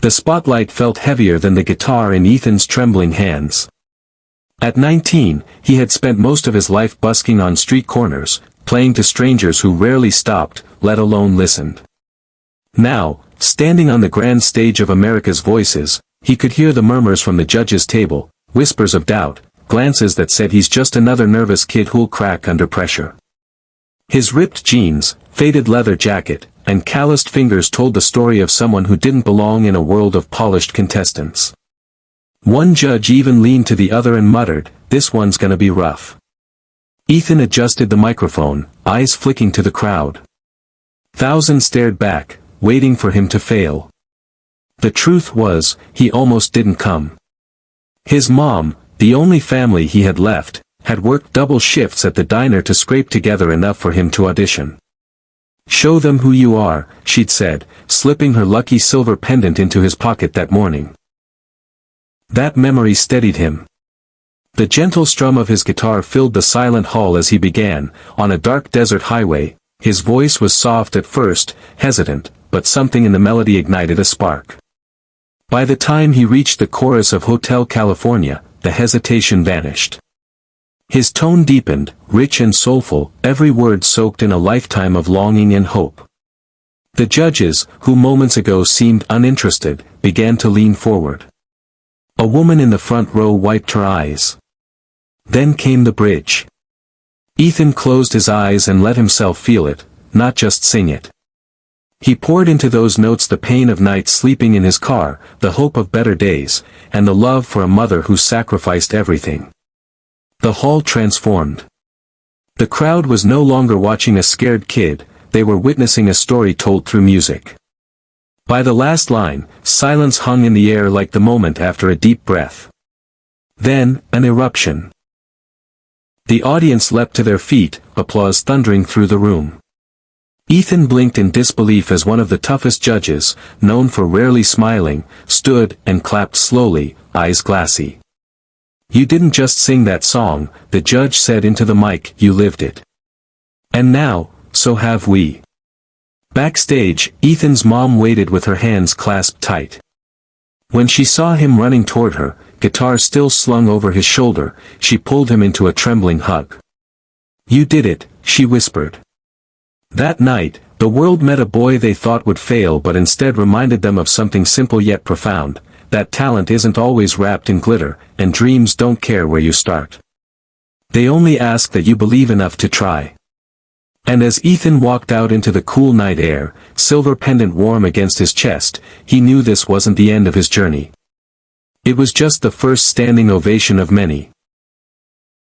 The spotlight felt heavier than the guitar in Ethan's trembling hands. At 19, he had spent most of his life busking on street corners, playing to strangers who rarely stopped, let alone listened. Now, standing on the grand stage of America's voices, he could hear the murmurs from the judges' table, whispers of doubt, glances that said he's just another nervous kid who'll crack under pressure. His ripped jeans, faded leather jacket, and calloused fingers told the story of someone who didn't belong in a world of polished contestants. One judge even leaned to the other and muttered, "This one's gonna be rough." Ethan adjusted the microphone, eyes flicking to the crowd. Thousands stared back, waiting for him to fail. The truth was, he almost didn't come. His mom, the only family he had left, had worked double shifts at the diner to scrape together enough for him to audition. "Show them who you are," she'd said, slipping her lucky silver pendant into his pocket that morning. That memory steadied him. The gentle strum of his guitar filled the silent hall as he began, on a dark desert highway. His voice was soft at first, hesitant, but something in the melody ignited a spark. By the time he reached the chorus of Hotel California, the hesitation vanished. His tone deepened, rich and soulful, every word soaked in a lifetime of longing and hope. The judges, who moments ago seemed uninterested, began to lean forward. A woman in the front row wiped her eyes. Then came the bridge. Ethan closed his eyes and let himself feel it, not just sing it. He poured into those notes the pain of nights sleeping in his car, the hope of better days, and the love for a mother who sacrificed everything. The hall transformed. The crowd was no longer watching a scared kid, they were witnessing a story told through music. By the last line, silence hung in the air like the moment after a deep breath. Then, an eruption. The audience leapt to their feet, applause thundering through the room. Ethan blinked in disbelief as one of the toughest judges, known for rarely smiling, stood and clapped slowly, eyes glassy. "You didn't just sing that song," the judge said into the mic, "you lived it. And now, so have we." Backstage, Ethan's mom waited with her hands clasped tight. When she saw him running toward her, guitar still slung over his shoulder, she pulled him into a trembling hug. "You did it," she whispered. That night, the world met a boy they thought would fail but instead reminded them of something simple yet profound, that talent isn't always wrapped in glitter, and dreams don't care where you start. They only ask that you believe enough to try. And as Ethan walked out into the cool night air, silver pendant warm against his chest, he knew this wasn't the end of his journey. It was just the first standing ovation of many.